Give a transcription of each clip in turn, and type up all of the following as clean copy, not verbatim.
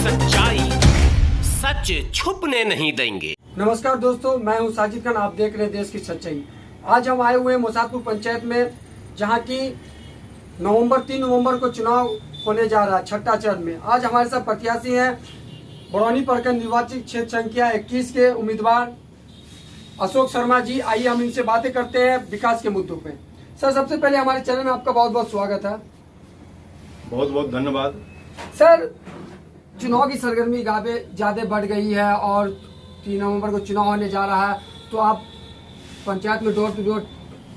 सच्चाई सच छुपने नहीं देंगे। नमस्कार दोस्तों, मैं हूं साजिद खान। आप देख रहे हैं देश की सच्चाई। आज हम आए हुए हैं मुसादपुर पंचायत में, जहां की 3 नवंबर को चुनाव होने जा रहा है, छठा चरण में। आज हमारे साथ प्रत्याशी हैं बरौनी प्रखंड निर्वाचित क्षेत्र संख्या 21 के उम्मीदवार अशोक शर्मा जी। आइए हम इनसे बातें करते हैं विकास के मुद्दों पे। सर, सबसे पहले हमारे चैनल में आपका बहुत बहुत स्वागत है। बहुत बहुत धन्यवाद। सर, चुनाव की सरगर्मी ज़्यादा बढ़ गई है और 3 नवंबर को चुनाव होने जा रहा है, तो आप पंचायत में डोर टू डोर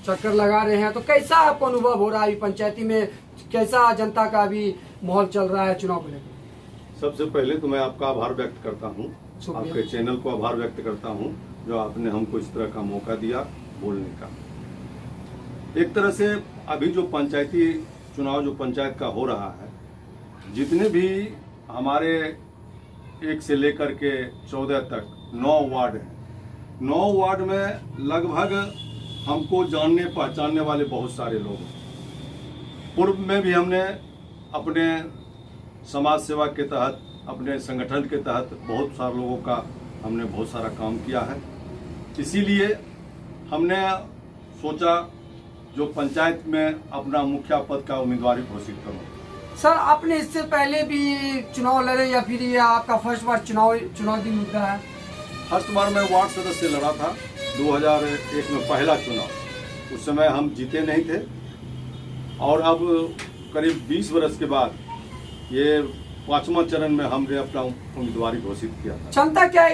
चक्कर लगा रहे हैं, तो कैसा आपको अनुभव हो रहा है पंचायती में? कैसा जनता का अभी माहौल चल रहा है चुनाव को लेकर? सबसे पहले तो मैं आपका आभार व्यक्त करता हूँ, आपके चैनल को आभार व्यक्त करता हूँ जो आपने हमको इस तरह का मौका दिया बोलने का। एक तरह से अभी जो पंचायती चुनाव जो पंचायत का हो रहा है, जितने भी हमारे 1 से लेकर के 14 तक 9 वार्ड हैं, 9 वार्ड में लगभग हमको जानने पहचानने वाले बहुत सारे लोग हैं। पूर्व में भी हमने अपने समाज सेवा के तहत, अपने संगठन के तहत बहुत सारे लोगों का हमने बहुत सारा काम किया है। इसीलिए हमने सोचा जो पंचायत में अपना मुखिया पद का उम्मीदवारी घोषित करूँ। सर, आपने इससे पहले भी चुनाव लड़े या फिर ये आपका फर्स्ट बार चुनावी मुद्दा है? फर्स्ट बार मैं वार्ड सदस्य लड़ा था 2001 में, पहला चुनाव। उस समय हम जीते नहीं थे और अब करीब 20 वर्ष के बाद ये 5वां चरण में हमने अपना उम्मीदवारी घोषित किया था।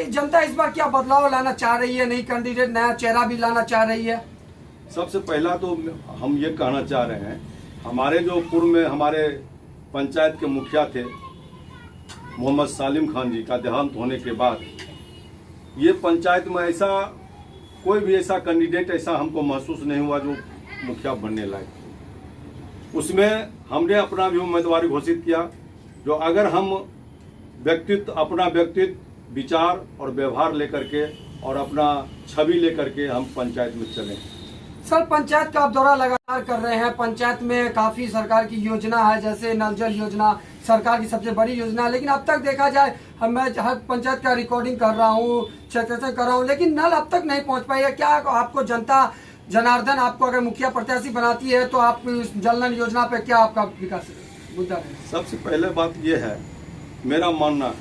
जनता इस बार क्या बदलाव लाना चाह रही है? नई कैंडिडेट, नया चेहरा भी लाना चाह रही है? सबसे पहला तो हम ये कहना चाह रहे हैं, हमारे जो पूर्व में हमारे पंचायत के मुखिया थे मोहम्मद सालिम खान जी का देहांत होने के बाद ये पंचायत में ऐसा कोई भी ऐसा कैंडिडेट ऐसा हमको महसूस नहीं हुआ जो मुखिया बनने लायक। उसमें हमने अपना भी उम्मीदवारी घोषित किया, जो अगर हम अपना व्यक्तित्व, विचार और व्यवहार लेकर के और अपना छवि लेकर के हम पंचायत में चलें। सर, पंचायत का आप दौरा लगातार कर रहे हैं। पंचायत में काफी सरकार की योजना है, जैसे नल जल योजना सरकार की सबसे बड़ी योजना है, लेकिन अब तक देखा जाए मैं हर पंचायत का रिकॉर्डिंग कर रहा हूँ, चर्चा कर रहा हूँ, लेकिन नल अब तक नहीं पहुँच पाई है। क्या आपको जनता जनार्दन आपको अगर मुखिया प्रत्याशी बनाती है तो आप जल नल योजना पे क्या आपका विकास मुद्दा है? सबसे पहले बात यह है, मेरा मानना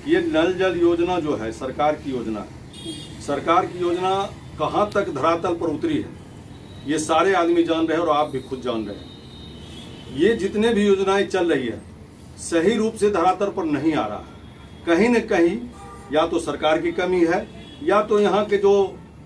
ये नल जल योजना जो है सरकार की योजना, सरकार की योजना कहाँ तक धरातल पर उतरी है ये सारे आदमी जान रहे हैं और आप भी खुद जान रहे हैं। ये जितने भी योजनाएं चल रही है सही रूप से धरातल पर नहीं आ रहा है। कहीं न कहीं या तो सरकार की कमी है या तो यहाँ के जो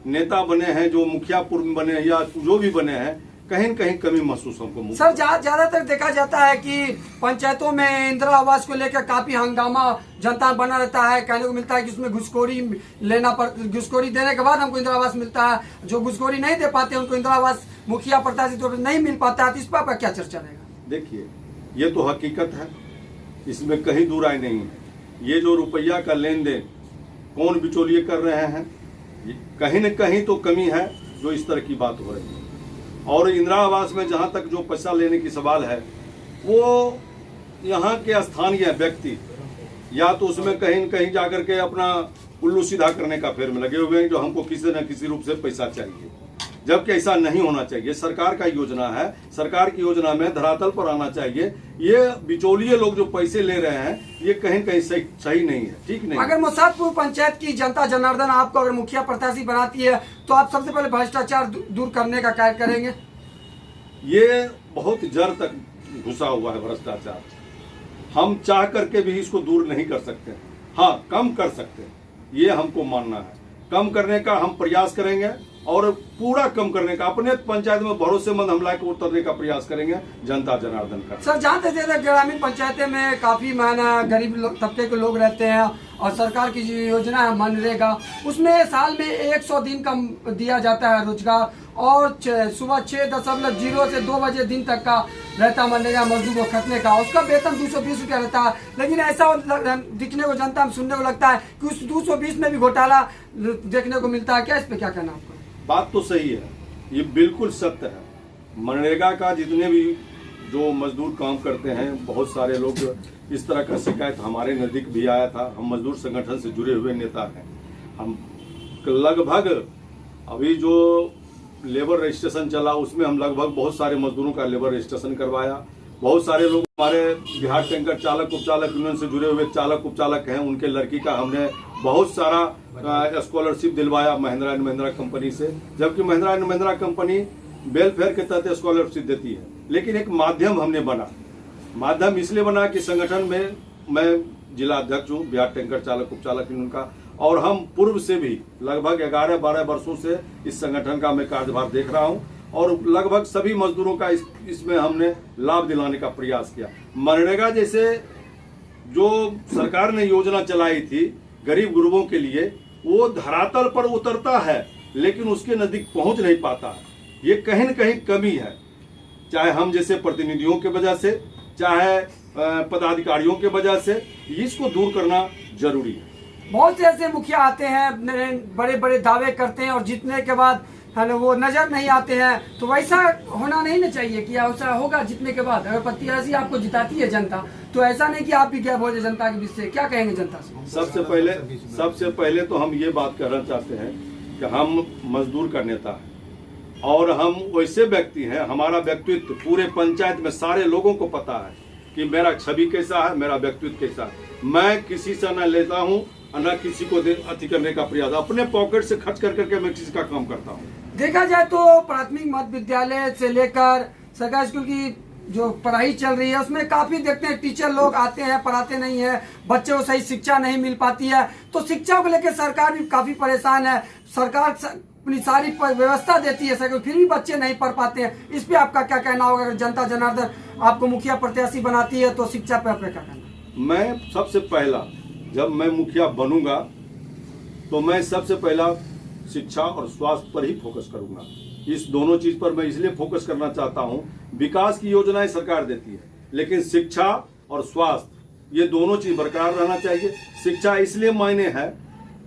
नेता बने हैं, जो मुखिया पूर्व बने हैं या जो भी बने हैं, कहीं न कहीं कमी महसूस हमको। सर, ज्यादातर देखा जाता है कि पंचायतों में इंदिरा आवास को लेकर काफी हंगामा जनता बना रहता है। कहने को मिलता है कि उसमें घुसखोरी घुसखोरी देने के बाद हमको इंदिरा आवास मिलता है, जो घुसखोरी नहीं दे पाते उनको इंदिरा आवास मुखिया प्रत्याशी तो नहीं मिल पाता है। तो इस पर क्या चर्चा रहेगा? देखिए, ये तो हकीकत है, इसमें कहीं दूर आए नहीं है। ये जो रुपया का लेन देन कौन बिचौलिए कर रहे हैं, कहीं न कहीं तो कमी है जो इस तरह की बात हो रही है। और इंदिरा आवास में जहाँ तक जो पैसा लेने की सवाल है, वो यहाँ के स्थानीय व्यक्ति या तो उसमें कहीं न कहीं जाकर के अपना उल्लू सीधा करने का फेर में लगे हुए हैं, जो हमको किसी न किसी रूप से पैसा चाहिए, जबकि ऐसा नहीं होना चाहिए। सरकार का योजना है, सरकार की योजना में धरातल पर आना चाहिए। ये बिचौलिए लोग जो पैसे ले रहे हैं ये कहीं कहीं सही नहीं है, ठीक नहीं। अगर मुसादपुर पंचायत की जनता जनार्दन आपको अगर मुखिया प्रत्याशी बनाती है तो आप सबसे पहले भ्रष्टाचार दूर करने का कार्य करेंगे? ये बहुत जड़ तक घुसा हुआ है भ्रष्टाचार। हम चाह करके भी इसको दूर नहीं कर सकते, हाँ कम कर सकते हैं, ये हमको मानना है। कम करने का हम प्रयास करेंगे और पूरा कम करने का, अपने पंचायत में भरोसेमंद हम लायक उतरने का प्रयास करेंगे जनता जनार्दन का। सर, जानते थे ग्रामीण पंचायतें में काफी गरीब तबके के लोग रहते हैं और सरकार की जो योजना है मनरेगा, उसमें साल में 100 दिन का दिया जाता है रोजगार और सुबह 6.0 से 2 बजे दिन तक का रहता मनरेगा मजदूर को खटने का। उसका वेतन 220 रुपया रहता है, लेकिन ऐसा दिखने को जनता में सुनने को लगता है कि उस 220 में भी घोटाला देखने को मिलता है। क्या इस पे क्या कहना आपका? बात तो सही है, ये बिल्कुल सत्य है। मनरेगा का जितने भी जो मजदूर काम करते हैं, बहुत सारे लोग इस तरह का शिकायत हमारे नज़दीक भी आया था। हम मजदूर संगठन से जुड़े हुए नेता हैं। हम लगभग अभी जो लेबर रजिस्ट्रेशन चला उसमें हम लगभग बहुत सारे मजदूरों का लेबर रजिस्ट्रेशन करवाया। बहुत सारे लोग हमारे बिहार टैंकर चालक उपचालक यूनियन से जुड़े हुए चालक उपचालक हैं, उनके लड़की का हमने बहुत सारा स्कॉलरशिप दिलवाया महिंद्रा एंड महिंद्रा कंपनी से, जबकि Mahindra and Mahindra company welfare के तहत स्कॉलरशिप देती है। लेकिन एक माध्यम हमने बना, माध्यम इसलिए बना कि संगठन में मैं जिला अध्यक्ष हूँ बिहार टैंकर चालक उपचालक यूनियन का, और हम पूर्व से भी लगभग 11-12 वर्षों से इस संगठन का मैं कार्यभार देख रहा हूँ, और लगभग सभी मजदूरों का इसमें हमने लाभ दिलाने का प्रयास किया। मनरेगा जैसे जो सरकार ने योजना चलाई थी गरीब गुरबों के लिए, वो धरातल पर उतरता है लेकिन उसके नजदीक पहुंच नहीं पाता है। ये कहीं न कहीं कमी है, चाहे हम जैसे प्रतिनिधियों के वजह से, चाहे पदाधिकारियों के वजह से, इसको दूर करना जरूरी है। बहुत से ऐसे मुखिया आते हैं, बड़े बड़े दावे करते हैं और जीतने के बाद है ना वो नजर नहीं आते हैं। तो वैसा होना नहीं ना चाहिए कि ऐसा होगा जीतने के बाद। अगर प्रत्याशी आपको जिताती है जनता, तो ऐसा नहीं कि आप भी क्या बोले जनता के बीच से। क्या कहेंगे जनता से? सबसे पहले तो हम ये बात कहना चाहते हैं कि हम मजदूर का नेता है और हम वैसे व्यक्ति हैं, हमारा व्यक्तित्व पूरे पंचायत में सारे लोगों को पता है कि मेरा छवि कैसा है, मेरा व्यक्तित्व कैसा है। मैं किसी से न लेता हूँ न किसी को अति करने का प्रयास, अपने पॉकेट से खर्च कर करके मैं किसी का काम करता हूँ। देखा जाए तो प्राथमिक मध्य विद्यालय से लेकर सरकारी स्कूल की जो पढ़ाई चल रही है उसमें काफी देखते हैं टीचर लोग आते हैं, पढ़ाते नहीं है, बच्चों को सही शिक्षा नहीं मिल पाती है। तो शिक्षा को लेकर सरकार भी काफी परेशान है। सरकार अपनी सारी व्यवस्था देती है सरकार, फिर भी बच्चे नहीं पढ़ पाते हैं। इस पे आपका क्या कहना होगा? अगर जनता जनार्दन आपको मुखिया प्रत्याशी बनाती है तो शिक्षा पे आपका क्या कहना? मैं सबसे पहला, जब मैं मुखिया बनूंगा तो मैं सबसे पहला शिक्षा और स्वास्थ्य पर ही फोकस करूंगा। इस दोनों चीज पर मैं इसलिए फोकस करना चाहता हूं, विकास की योजनाएं सरकार देती है लेकिन शिक्षा और स्वास्थ्य ये दोनों चीज बरकरार रहना चाहिए। शिक्षा इसलिए मायने है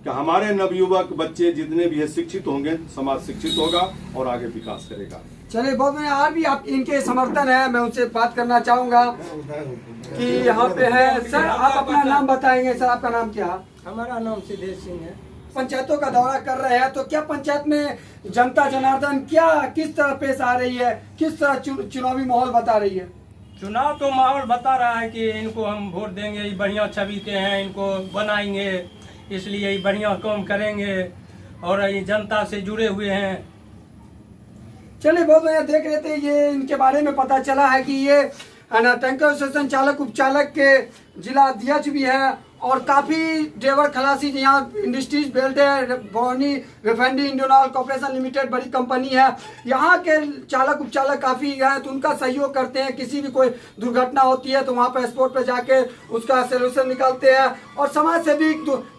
कि हमारे नवयुवक बच्चे जितने भी है शिक्षित होंगे, समाज शिक्षित होगा और आगे विकास करेगा। चलिए बहुत बढ़िया। और भी आप इनके समर्थन है, मैं उनसे बात करना चाहूंगा कि यहाँ पे है। सर आप अपना नाम बताएंगे? सर आपका नाम क्या है? हमारा नाम सिद्धेश सिंह है। पंचायतों का दौरा कर रहे हैं तो क्या पंचायत में जनता जनार्दन क्या किस तरह पेश आ रही है, किस तरह चुनावी माहौल बता रही है? चुनाव तो माहौल बता रहा है कि इनको हम वोट देंगे, ये बढ़िया छवि के हैं, इनको बनाएंगे, इसलिए ये बढ़िया काम करेंगे और ये जनता से जुड़े हुए हैं। चलिए बहुत बढ़िया। देख रहे थे ये इनके बारे में पता चला है कि ये टैंकर स्टेशन चालक उपचालक के जिला अध्यक्ष भी है और काफी ड्राइवर खलासी यहाँ इंडस्ट्रीज बेल्ट है, Barauni refinery Indian oil corporation limited बड़ी कंपनी है। यहाँ के चालक उपचालक काफी हैं तो उनका सहयोग करते हैं। किसी भी कोई दुर्घटना होती है तो वहाँ पर स्पॉट पर जाके उसका सोल्यूशन निकालते हैं और समाज सेवी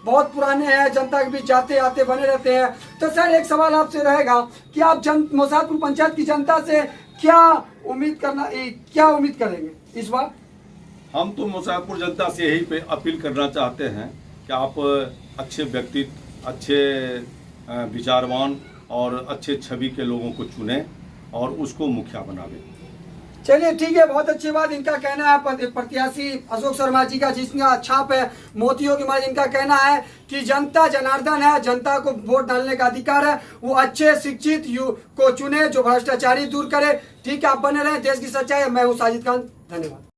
बहुत पुराने हैं, जनता के बीच जाते आते बने रहते हैं। तो सर एक सवाल आपसे रहेगा कि आप मोसादपुर पंचायत की जनता से क्या उम्मीद करेंगे इस बार? हम तो मुसाफिर जनता से यही पे अपील करना चाहते हैं कि आप अच्छे व्यक्तित्व, अच्छे विचारवान और अच्छे छवि के लोगों को चुनें और उसको मुखिया बनावें। चलिए ठीक है, बहुत अच्छी बात। इनका कहना है प्रत्याशी अशोक शर्मा जी का जिसका छाप है मोतियों की मार, इनका कहना है कि जनता जनार्दन है, जनता को वोट डालने का अधिकार है, वो अच्छे शिक्षित को चुने जो भ्रष्टाचारी दूर करे। ठीक है, आप बने रहें, देश की सच्चाई। मैं हूँ साजिद खान, धन्यवाद।